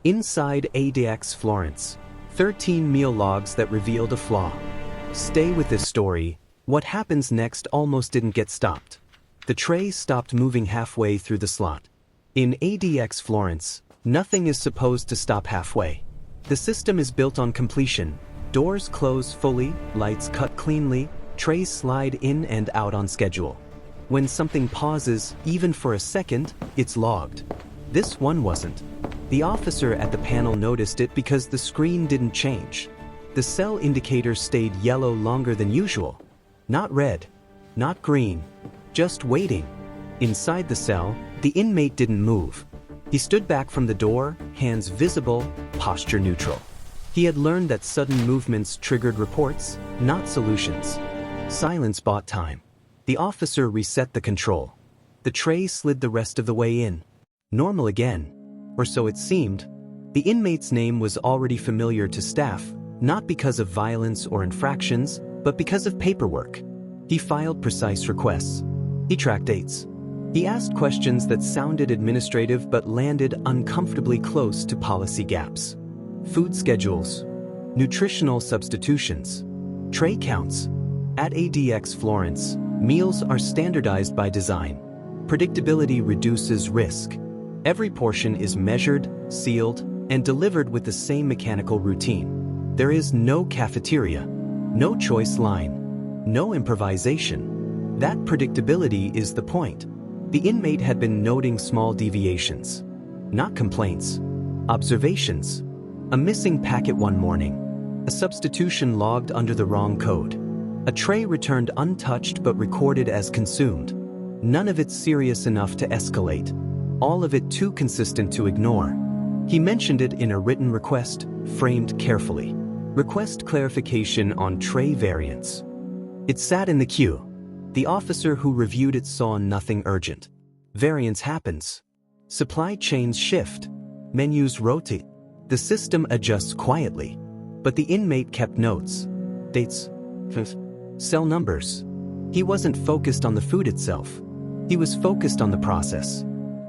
Inside ADX Florence, 13 meal logs that revealed a flaw. Stay with this story. What happens next almost didn't get stopped. The tray stopped moving halfway through the slot. In ADX Florence, nothing is supposed to stop halfway. The system is built on completion. Doors close fully, lights cut cleanly, trays slide in and out on schedule. When something pauses, even for a second, it's logged. This one wasn't. The officer at the panel noticed it because the screen didn't change. The cell indicator stayed yellow longer than usual. Not red, not green, just waiting. Inside the cell, the inmate didn't move. He stood back from the door, hands visible, posture neutral. He had learned that sudden movements triggered reports, not solutions. Silence bought time. The officer reset the control. The tray slid the rest of the way in. Normal again. Or so it seemed. The inmate's name was already familiar to staff, not because of violence or infractions, but because of paperwork. He filed precise requests. He tracked dates. He asked questions that sounded administrative but landed uncomfortably close to policy gaps. Food schedules, nutritional substitutions, tray counts. At ADX Florence, meals are standardized by design. Predictability reduces risk. Every portion is measured, sealed, and delivered with the same mechanical routine. There is no cafeteria, no choice line, no improvisation. That predictability is the point. The inmate had been noting small deviations, not complaints, observations. A missing packet one morning, a substitution logged under the wrong code, a tray returned untouched but recorded as consumed. None of it serious enough to escalate. All of it too consistent to ignore. He mentioned it in a written request, framed carefully. Request clarification on tray variants. It sat in the queue. The officer who reviewed it saw nothing urgent. Variance happens. Supply chains shift. Menus rotate. The system adjusts quietly. But the inmate kept notes. Dates. Cell numbers. He wasn't focused on the food itself. He was focused on the process.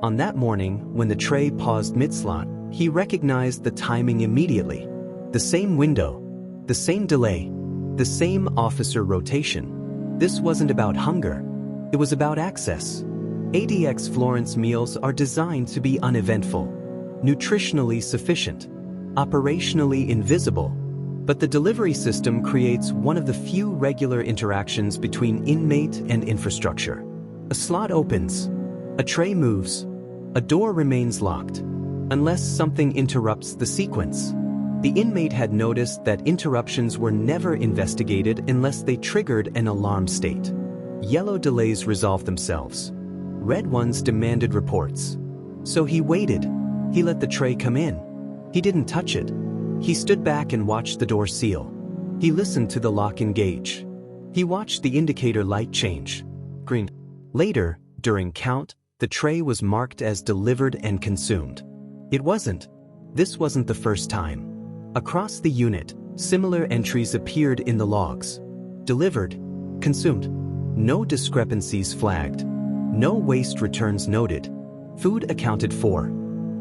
On that morning, when the tray paused mid-slot, he recognized the timing immediately. The same window, the same delay, the same officer rotation. This wasn't about hunger. It was about access. ADX Florence meals are designed to be uneventful, nutritionally sufficient, operationally invisible. But the delivery system creates one of the few regular interactions between inmate and infrastructure. A slot opens. A tray moves. A door remains locked, unless something interrupts the sequence. The inmate had noticed that interruptions were never investigated unless they triggered an alarm state. Yellow delays resolved themselves. Red ones demanded reports. So he waited. He let the tray come in. He didn't touch it. He stood back and watched the door seal. He listened to the lock engage. He watched the indicator light change. Green. Later, during count, the tray was marked as delivered and consumed. It wasn't. This wasn't the first time. Across the unit, similar entries appeared in the logs. Delivered, consumed. No discrepancies flagged. No waste returns noted. Food accounted for.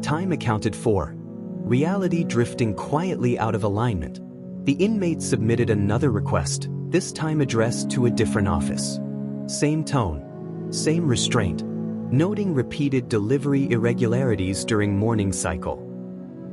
Time accounted for. Reality drifting quietly out of alignment. The inmate submitted another request, this time addressed to a different office. Same tone, same restraint. Noting repeated delivery irregularities during morning cycle.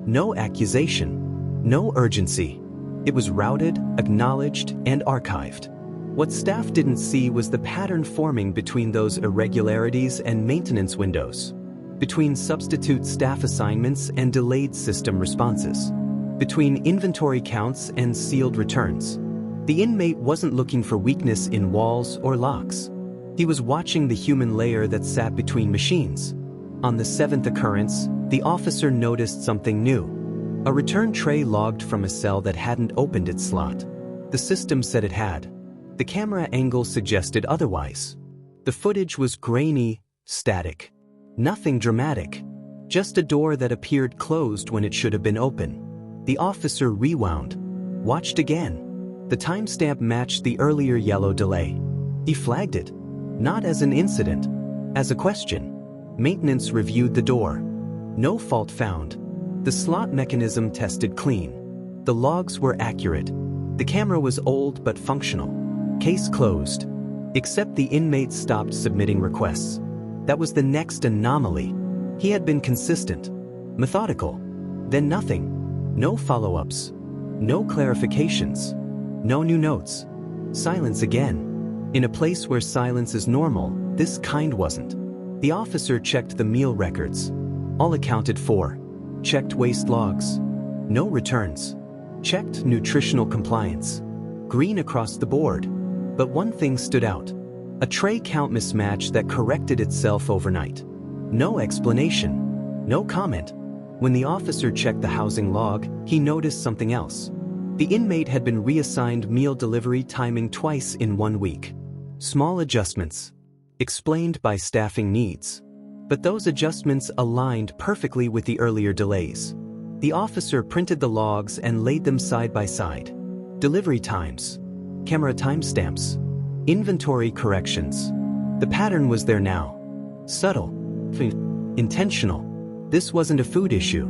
No accusation, no urgency. It was routed, acknowledged, and archived. What staff didn't see was the pattern forming between those irregularities and maintenance windows, between substitute staff assignments and delayed system responses, between inventory counts and sealed returns. The inmate wasn't looking for weakness in walls or locks. He was watching the human layer that sat between machines. On the 7th occurrence, the officer noticed something new. A return tray logged from a cell that hadn't opened its slot. The system said it had. The camera angle suggested otherwise. The footage was grainy, static. Nothing dramatic. Just a door that appeared closed when it should have been open. The officer rewound. Watched again. The timestamp matched the earlier yellow delay. He flagged it. Not as an incident, as a question. Maintenance reviewed the door. No fault found. The slot mechanism tested clean. The logs were accurate. The camera was old but functional. Case closed. Except the inmates stopped submitting requests. That was the next anomaly. He had been consistent, methodical, then nothing. No follow-ups, no clarifications, no new notes. Silence again. In a place where silence is normal, this kind wasn't. The officer checked the meal records. All accounted for. Checked waste logs. No returns. Checked nutritional compliance. Green across the board. But one thing stood out. A tray count mismatch that corrected itself overnight. No explanation. No comment. When the officer checked the housing log, he noticed something else. The inmate had been reassigned meal delivery timing twice in 1 week. Small adjustments. Explained by staffing needs. But those adjustments aligned perfectly with the earlier delays. The officer printed the logs and laid them side by side. Delivery times. Camera timestamps. Inventory corrections. The pattern was there now. Subtle. Intentional. This wasn't a food issue.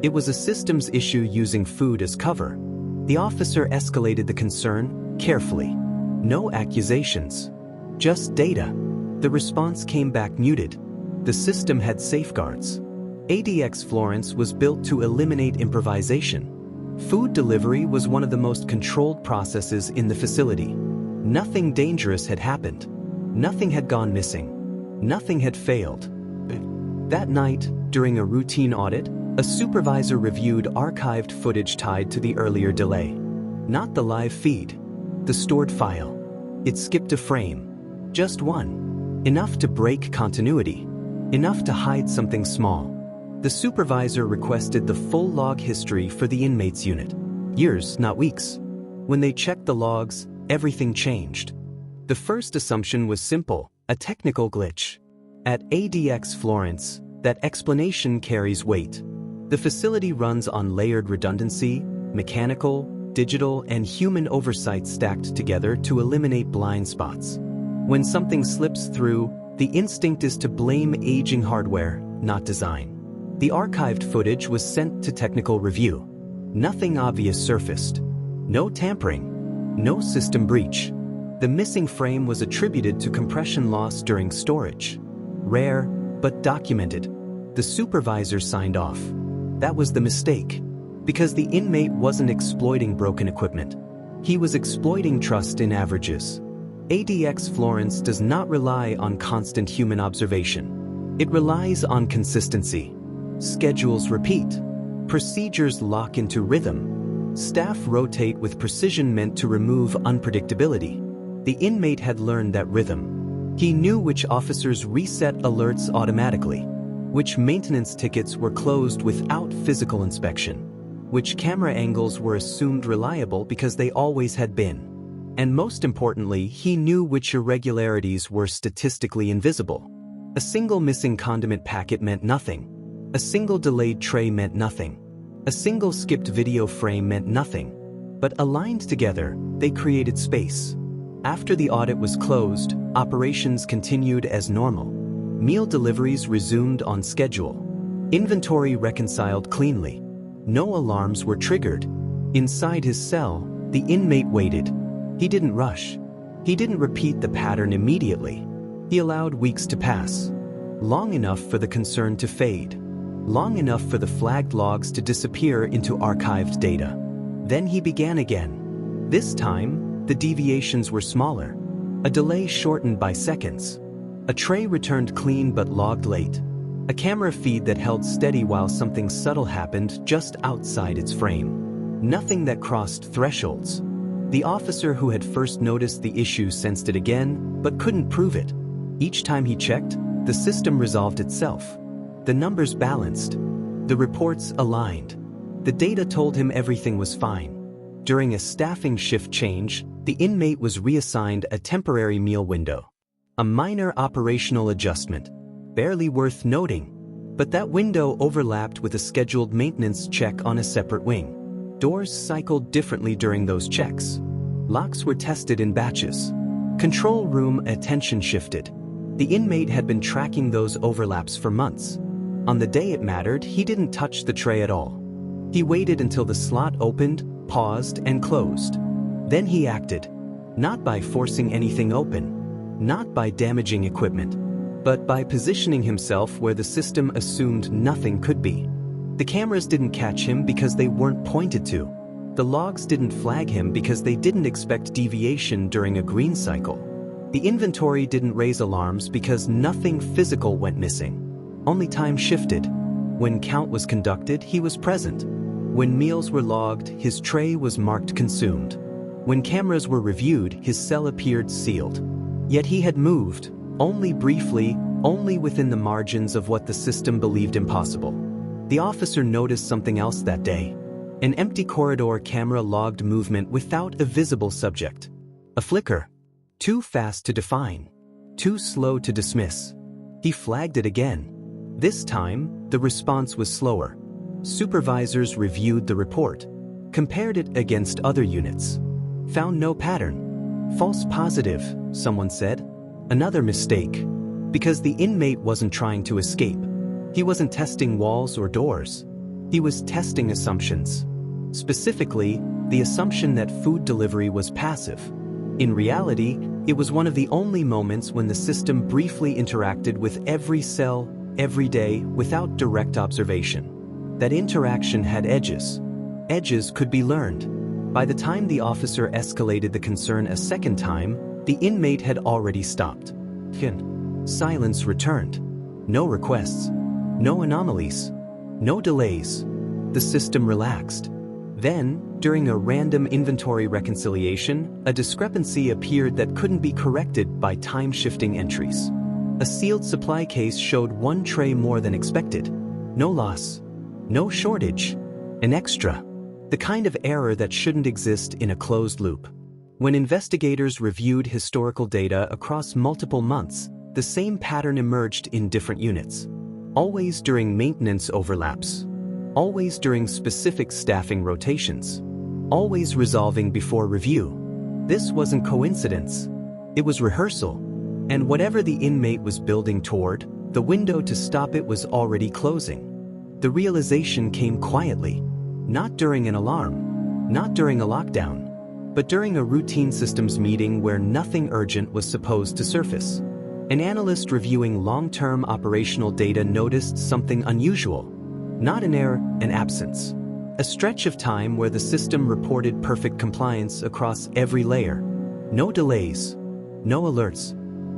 It was a systems issue using food as cover. The officer escalated the concern carefully. No accusations. Just data. The response came back muted. The system had safeguards. ADX Florence was built to eliminate improvisation. Food delivery was one of the most controlled processes in the facility. Nothing dangerous had happened. Nothing had gone missing. Nothing had failed. That night, during a routine audit, a supervisor reviewed archived footage tied to the earlier delay. Not the live feed. The stored file. It skipped a frame. Just one. Enough to break continuity. Enough to hide something small. The supervisor requested the full log history for the inmates unit. Years, not weeks. When they checked the logs, everything changed. The first assumption was simple, a technical glitch. At ADX Florence, that explanation carries weight. The facility runs on layered redundancy, mechanical, digital, and human oversight stacked together to eliminate blind spots. When something slips through, the instinct is to blame aging hardware, not design. The archived footage was sent to technical review. Nothing obvious surfaced. No tampering. No system breach. The missing frame was attributed to compression loss during storage. Rare, but documented. The supervisor signed off. That was the mistake. Because the inmate wasn't exploiting broken equipment. He was exploiting trust in averages. ADX Florence does not rely on constant human observation. It relies on consistency. Schedules repeat. Procedures lock into rhythm. Staff rotate with precision meant to remove unpredictability. The inmate had learned that rhythm. He knew which officers reset alerts automatically, which maintenance tickets were closed without physical inspection, which camera angles were assumed reliable because they always had been. And most importantly, he knew which irregularities were statistically invisible. A single missing condiment packet meant nothing. A single delayed tray meant nothing. A single skipped video frame meant nothing. But aligned together, they created space. After the audit was closed, operations continued as normal. Meal deliveries resumed on schedule. Inventory reconciled cleanly. No alarms were triggered. Inside his cell, the inmate waited. He didn't rush. He didn't repeat the pattern immediately. He allowed weeks to pass. Long enough for the concern to fade. Long enough for the flagged logs to disappear into archived data. Then he began again. This time, the deviations were smaller. A delay shortened by seconds. A tray returned clean but logged late. A camera feed that held steady while something subtle happened just outside its frame. Nothing that crossed thresholds. The officer who had first noticed the issue sensed it again, but couldn't prove it. Each time he checked, the system resolved itself. The numbers balanced. The reports aligned. The data told him everything was fine. During a staffing shift change, the inmate was reassigned a temporary meal window. A minor operational adjustment, barely worth noting. But that window overlapped with a scheduled maintenance check on a separate wing. Doors cycled differently during those checks. Locks were tested in batches. Control room attention shifted. The inmate had been tracking those overlaps for months. On the day it mattered, he didn't touch the tray at all. He waited until the slot opened, paused, and closed. Then he acted. Not by forcing anything open, not by damaging equipment, but by positioning himself where the system assumed nothing could be. The cameras didn't catch him because they weren't pointed to. The logs didn't flag him because they didn't expect deviation during a green cycle. The inventory didn't raise alarms because nothing physical went missing. Only time shifted. When count was conducted, he was present. When meals were logged, his tray was marked consumed. When cameras were reviewed, his cell appeared sealed. Yet he had moved, only briefly, only within the margins of what the system believed impossible. The officer noticed something else that day. An empty corridor camera logged movement without a visible subject. A flicker. Too fast to define. Too slow to dismiss. He flagged it again. This time, the response was slower. Supervisors reviewed the report, compared it against other units. Found no pattern. False positive, someone said. Another mistake. Because the inmate wasn't trying to escape. He wasn't testing walls or doors. He was testing assumptions. Specifically, the assumption that food delivery was passive. In reality, it was one of the only moments when the system briefly interacted with every cell, every day, without direct observation. That interaction had edges. Edges could be learned. By the time the officer escalated the concern a second time, the inmate had already stopped. Silence returned. No requests. No anomalies. No delays. The system relaxed. Then, during a random inventory reconciliation, a discrepancy appeared that couldn't be corrected by time-shifting entries. A sealed supply case showed one tray more than expected. No loss. No shortage. An extra. The kind of error that shouldn't exist in a closed loop. When investigators reviewed historical data across multiple months, the same pattern emerged in different units. Always during maintenance overlaps. Always during specific staffing rotations. Always resolving before review. This wasn't coincidence. It was rehearsal. And whatever the inmate was building toward, the window to stop it was already closing. The realization came quietly. Not during an alarm. Not during a lockdown. But during a routine systems meeting where nothing urgent was supposed to surface. An analyst reviewing long-term operational data noticed something unusual. Not an error, an absence. A stretch of time where the system reported perfect compliance across every layer. No delays. No alerts.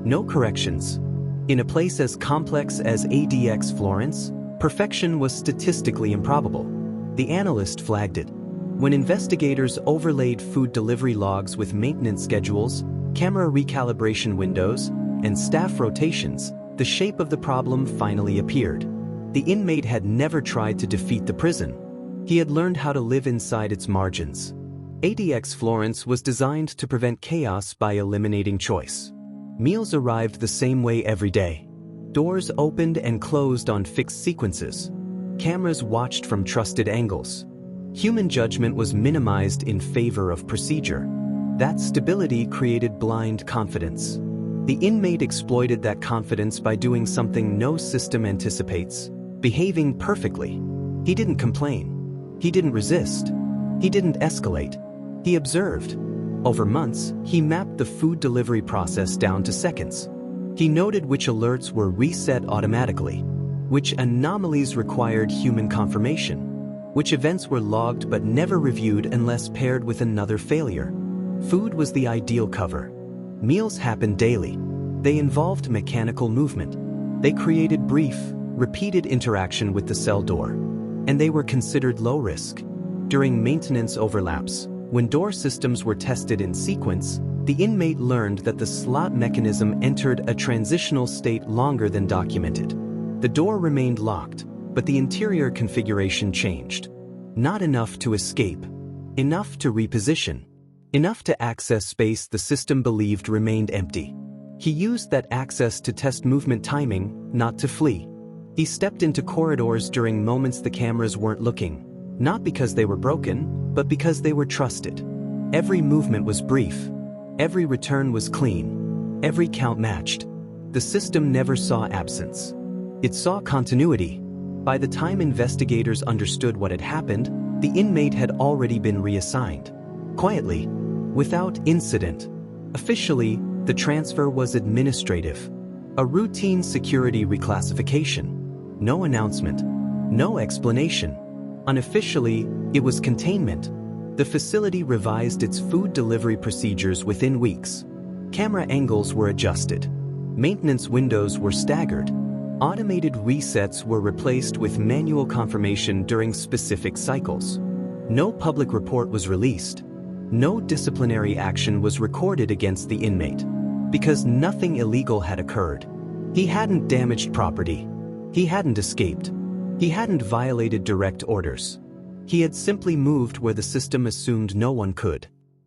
No corrections. In a place as complex as ADX Florence, perfection was statistically improbable. The analyst flagged it. When investigators overlaid food delivery logs with maintenance schedules, camera recalibration windows, and staff rotations, the shape of the problem finally appeared. The inmate had never tried to defeat the prison. He had learned how to live inside its margins. ADX Florence was designed to prevent chaos by eliminating choice. Meals arrived the same way every day. Doors opened and closed on fixed sequences. Cameras watched from trusted angles. Human judgment was minimized in favor of procedure. That stability created blind confidence. The inmate exploited that confidence by doing something no system anticipates. Behaving perfectly. He didn't complain. He didn't resist. He didn't escalate. He observed. Over months, he mapped the food delivery process down to seconds. He noted which alerts were reset automatically, which anomalies required human confirmation, which events were logged but never reviewed unless paired with another failure. Food was the ideal cover. Meals happened daily. They involved mechanical movement. They created brief, repeated interaction with the cell door, and they were considered low risk. During maintenance overlaps, when door systems were tested in sequence, the inmate learned that the slot mechanism entered a transitional state longer than documented. The door remained locked, but the interior configuration changed. Not enough to escape. Enough to reposition. Enough to access space the system believed remained empty. He used that access to test movement timing, not to flee. He stepped into corridors during moments the cameras weren't looking, not because they were broken, but because they were trusted. Every movement was brief. Every return was clean. Every count matched. The system never saw absence. It saw continuity. By the time investigators understood what had happened, the inmate had already been reassigned. Quietly, without incident. Officially, the transfer was administrative. A routine security reclassification. No announcement. No explanation. Unofficially, it was containment. The facility revised its food delivery procedures within weeks. Camera angles were adjusted. Maintenance windows were staggered. Automated resets were replaced with manual confirmation during specific cycles. No public report was released. No disciplinary action was recorded against the inmate. Because nothing illegal had occurred. He hadn't damaged property. He hadn't escaped. He hadn't violated direct orders. He had simply moved where the system assumed no one could.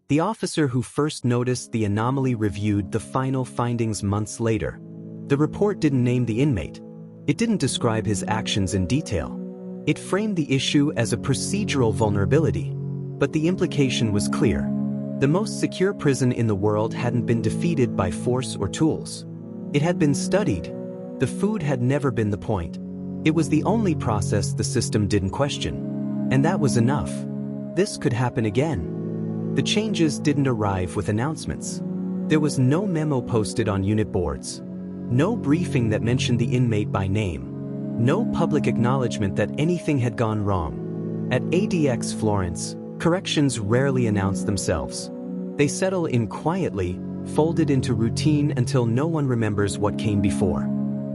The officer who first noticed the anomaly reviewed the final findings months later. The report didn't name the inmate. It didn't describe his actions in detail. It framed the issue as a procedural vulnerability. But the implication was clear. The most secure prison in the world hadn't been defeated by force or tools. It had been studied. The food had never been the point. It was the only process the system didn't question. And that was enough. This could happen again. The changes didn't arrive with announcements. There was no memo posted on unit boards. No briefing that mentioned the inmate by name. No public acknowledgement that anything had gone wrong. At ADX Florence, corrections rarely announce themselves. They settle in quietly, folded into routine until no one remembers what came before.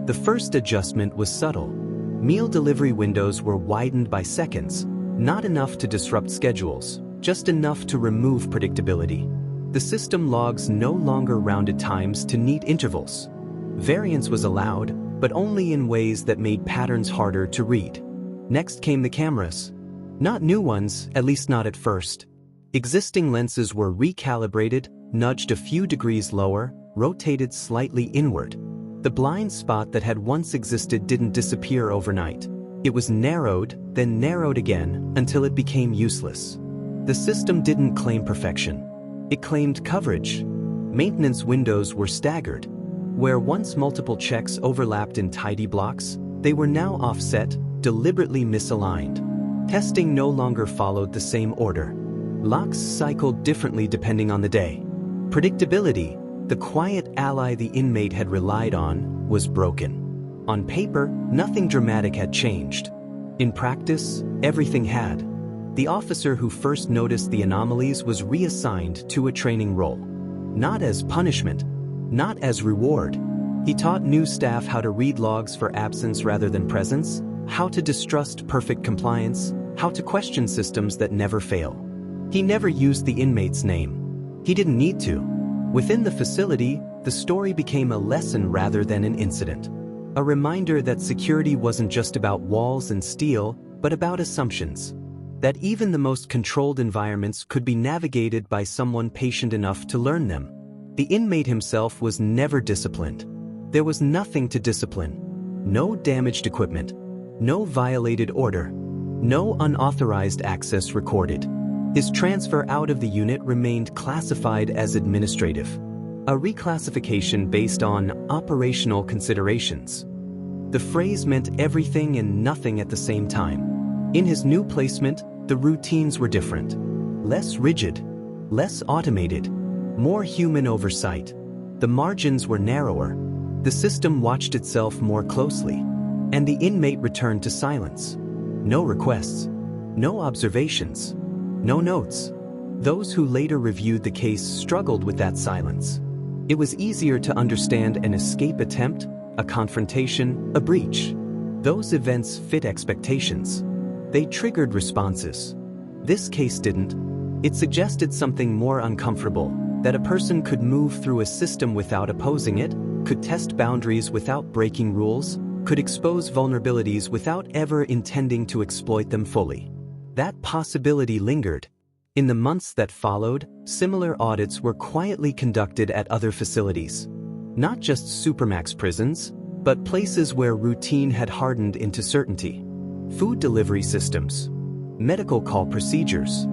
The first adjustment was subtle. Meal delivery windows were widened by seconds, not enough to disrupt schedules, just enough to remove predictability. The system logs no longer rounded times to neat intervals. Variance was allowed, but only in ways that made patterns harder to read. Next came the cameras. Not new ones, at least not at first. Existing lenses were recalibrated, nudged a few degrees lower, rotated slightly inward. The blind spot that had once existed didn't disappear overnight. It was narrowed, then narrowed again, until it became useless. The system didn't claim perfection. It claimed coverage. Maintenance windows were staggered. Where once multiple checks overlapped in tidy blocks, they were now offset, deliberately misaligned. Testing no longer followed the same order. Locks cycled differently depending on the day. Predictability, the quiet ally the inmate had relied on, was broken. On paper, nothing dramatic had changed. In practice, everything had. The officer who first noticed the anomalies was reassigned to a training role. Not as punishment, not as reward. He taught new staff how to read logs for absence rather than presence, how to distrust perfect compliance, how to question systems that never fail. He never used the inmate's name. He didn't need to. Within the facility, the story became a lesson rather than an incident. A reminder that security wasn't just about walls and steel, but about assumptions. That even the most controlled environments could be navigated by someone patient enough to learn them. The inmate himself was never disciplined. There was nothing to discipline. No damaged equipment. No violated order. No unauthorized access recorded. His transfer out of the unit remained classified as administrative. A reclassification based on operational considerations. The phrase meant everything and nothing at the same time. In his new placement, the routines were different. Less rigid. Less automated. More human oversight. The margins were narrower. The system watched itself more closely. And the inmate returned to silence. No requests. No observations. No notes. Those who later reviewed the case struggled with that silence. It was easier to understand an escape attempt, a confrontation, a breach. Those events fit expectations. They triggered responses. This case didn't. It suggested something more uncomfortable, that a person could move through a system without opposing it, could test boundaries without breaking rules, could expose vulnerabilities without ever intending to exploit them fully. That possibility lingered. In the months that followed, similar audits were quietly conducted at other facilities. Not just supermax prisons, but places where routine had hardened into certainty. Food delivery systems, medical call procedures,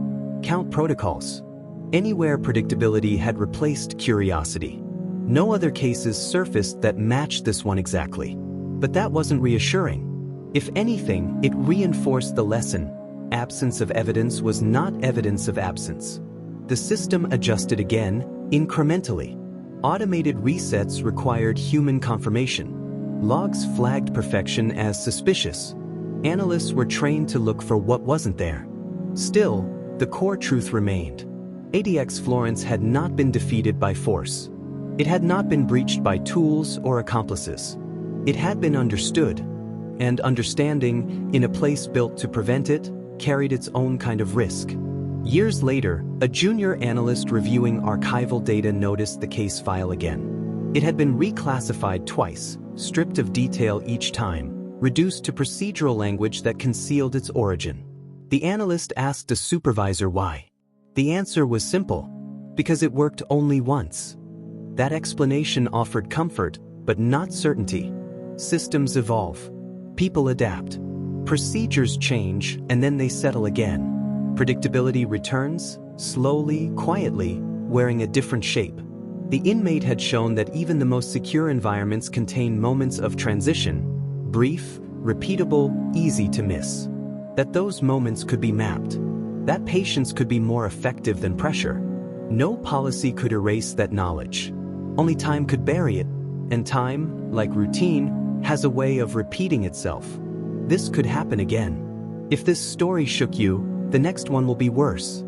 count protocols. Anywhere predictability had replaced curiosity. No other cases surfaced that matched this one exactly. But that wasn't reassuring. If anything, it reinforced the lesson: absence of evidence was not evidence of absence. The system adjusted again, incrementally. Automated resets required human confirmation. Logs flagged perfection as suspicious. Analysts were trained to look for what wasn't there. Still, the core truth remained. ADX Florence had not been defeated by force. It had not been breached by tools or accomplices. It had been understood, and understanding, in a place built to prevent it, carried its own kind of risk. Years later, a junior analyst reviewing archival data noticed the case file again. It had been reclassified twice, stripped of detail each time, reduced to procedural language that concealed its origin. The analyst asked a supervisor why. The answer was simple: because it worked only once. That explanation offered comfort, but not certainty. Systems evolve. People adapt. Procedures change, and then they settle again. Predictability returns, slowly, quietly, wearing a different shape. The inmate had shown that even the most secure environments contain moments of transition, brief, repeatable, easy to miss. That those moments could be mapped. That patience could be more effective than pressure. No policy could erase that knowledge. Only time could bury it, and time, like routine, has a way of repeating itself. This could happen again. If this story shook you, the next one will be worse.